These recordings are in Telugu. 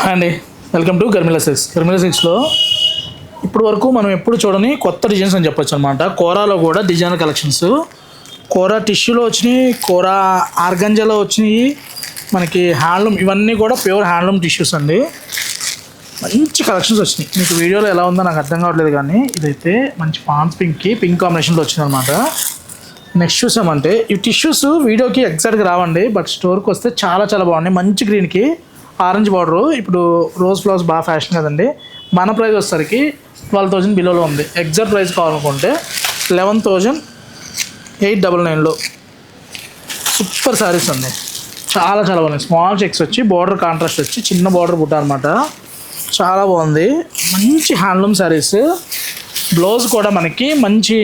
హాయ్ అండి, వెల్కమ్ టు గర్మిలా సిల్క్స్. గర్మిలా సిల్క్స్లో ఇప్పుడు వరకు మనం ఎప్పుడు చూడని కొత్త డిజైన్స్ అని చెప్పొచ్చు అనమాట. కోరాలో కూడా డిజైనర్ కలెక్షన్స్, కోరా టిష్యూలో వచ్చినాయి, కోరా ఆర్గంజాలో వచ్చినాయి, మనకి హ్యాండ్లూమ్, ఇవన్నీ కూడా ప్యూర్ హ్యాండ్లూమ్ టిష్యూస్ అండి. మంచి కలెక్షన్స్ వచ్చినాయి. మీకు వీడియోలో ఎలా ఉందో నాకు అర్థం కావట్లేదు, కానీ ఇదైతే మంచి పాన్స్ పింక్ కాంబినేషన్లో వచ్చిందనమాట. నెక్స్ట్ చూసామంటే ఈ టిష్యూస్ వీడియోకి ఎగ్జాక్ట్గా రావండి, బట్ స్టోర్కి వస్తే చాలా చాలా బాగున్నాయి. మంచి గ్రీన్కి ఆరెంజ్ బార్డరు. ఇప్పుడు రోజ్ ఫ్లవర్స్ బాగా ఫ్యాషన్ కదండి. మన ప్రైస్ వచ్చేసరికి 12,000 బిలోలో ఉంది. ఎగ్జాక్ట్ ప్రైస్ కావాలనుకుంటే 11,899లో సూపర్ శారీస్ ఉంది. చాలా చాలా బాగుంది. స్మాల్ చెక్స్ వచ్చి బార్డర్ కాంట్రాస్ట్ వచ్చి చిన్న బార్డర్ బుట్ట అనమాట. చాలా బాగుంది. మంచి హ్యాండ్లూమ్ శారీస్. బ్లౌజ్ కూడా మనకి మంచి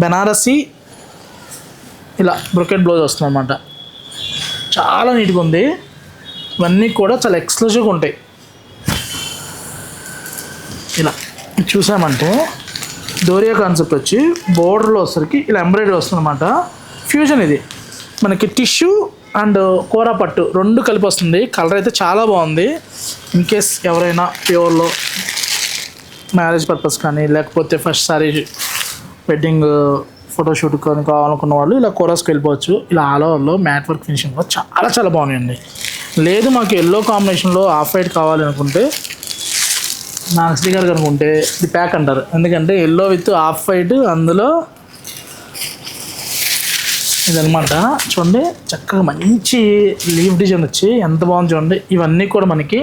బెనారసి ఇలా బ్రొకెట్ బ్లౌజ్ వస్తుంది అనమాట. చాలా నీట్గా ఉంది. ఇవన్నీ కూడా చాలా ఎక్స్క్లూజివ్గా ఉంటాయి. ఇలా చూసామంటే డోరియా కాన్సెప్ట్ వచ్చి బోర్డర్లో వచ్చరికి ఇలా ఎంబ్రాయిడరీ వస్తుంది అనమాట. ఫ్యూజన్ ఇది మనకి టిష్యూ అండ్ కోరా పట్టు రెండు కలిపి వస్తుంది. కలర్ అయితే చాలా బాగుంది. ఇన్ కేస్ ఎవరైనా ప్యూర్లో మ్యారేజ్ పర్పస్ కానీ లేకపోతే ఫస్ట్ సారీ వెడ్డింగ్ ఫోటోషూట్ కానీ కావాలనుకున్న వాళ్ళు ఇలా కోరాస్కి వెళ్ళిపోవచ్చు. ఇలా ఆల్ ఓవర్లో మ్యాట్ వర్క్ ఫినిషింగ్ కూడా చాలా చాలా బాగున్నాయండి. లేదు మాకు ఎల్లో కాంబినేషన్లో ఆఫ్ వైట్ కావాలి అనుకుంటే నాగశ్రీ గారు అనుకుంటే ఇది ప్యాక్ అంటారు. ఎందుకంటే ఎల్లో విత్ ఆఫ్ వైట్, అందులో ఇదనమాట. చూడండి చక్కగా మంచి లీవ్ డిజైన్ వచ్చి ఎంత బాగుంది చూడండి. ఇవన్నీ కూడా మనకి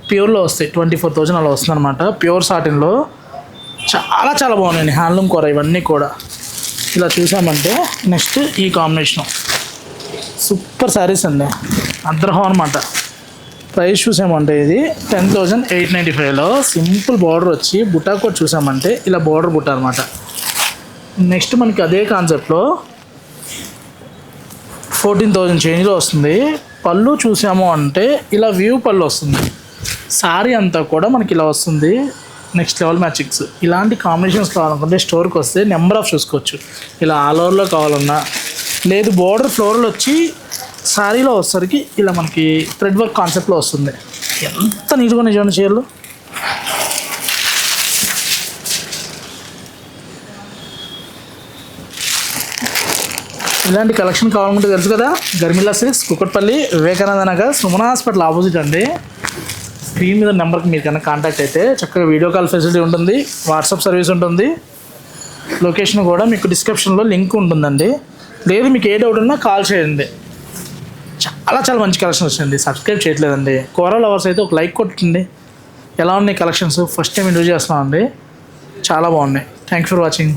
ప్యూర్లో వస్తాయి. 24,000 అలా వస్తుంది అనమాట. ప్యూర్ సాటిన్లో చాలా చాలా బాగున్నాయండి. హ్యాండ్లూమ్ కూర ఇవన్నీ కూడా. ఇలా చూసామంటే నెక్స్ట్ ఈ కాంబినేషను సూపర్ శారీస్ అండి. అద్రహం అనమాట. ప్రైస్ చూసామంటే ఇది 10,895లో సింపుల్ బార్డర్ వచ్చి బుటా కూడా చూసామంటే ఇలా బార్డర్ బుట్ట అనమాట. నెక్స్ట్ మనకి అదే కాన్సెప్ట్లో 14,000 చేంజ్లో వస్తుంది. పళ్ళు చూసాము అంటే ఇలా వ్యూ పళ్ళు వస్తుంది. శారీ అంతా కూడా మనకి ఇలా వస్తుంది. Next level matchings. ఇలాంటి కాంబినేషన్స్ కావాలనుకుంటే స్టోర్కి వస్తే నెంబర్ ఆఫ్ చూసుకోవచ్చు. ఇలా ఆల్ ఓవర్లో కావాలన్నా, లేదు బోర్డర్ ఫ్లోరల్ వచ్చి శారీలో వచ్చేసరికి ఇలా మనకి థ్రెడ్ వర్క్ కాన్సెప్ట్లో వస్తుంది. ఎంత నీట్గా నిజమైన చీరలు. ఇలాంటి కలెక్షన్ కావాలనుకుంటే తెలుసు కదా, Garmila silks, Kukatpally, Vivekananda Nagar, Suman hospital opposite అండి. స్క్రీన్ మీద నెంబర్కి మీరు కన్నా కాంటాక్ట్ అయితే చక్కగా వీడియో కాల్ ఫెసిలిటీ ఉంటుంది, వాట్సాప్ సర్వీస్ ఉంటుంది. లొకేషన్ కూడా మీకు డిస్క్రిప్షన్లో లింక్ ఉంటుందండి. లేదు మీకు ఏ డౌట్ ఉన్నా కాల్ చేయండి. చాలా చాలా మంచి కలెక్షన్ వచ్చింది. సబ్స్క్రైబ్ చేయట్లేదండి. కోరా లవర్స్ అయితే ఒక లైక్ కొట్టండి. ఎలా ఉన్నాయి కలెక్షన్స్? ఫస్ట్ టైం ఇంట్రడ్యూస్ చేస్తున్నామండి. చాలా బాగున్నాయి. Thanks for watching.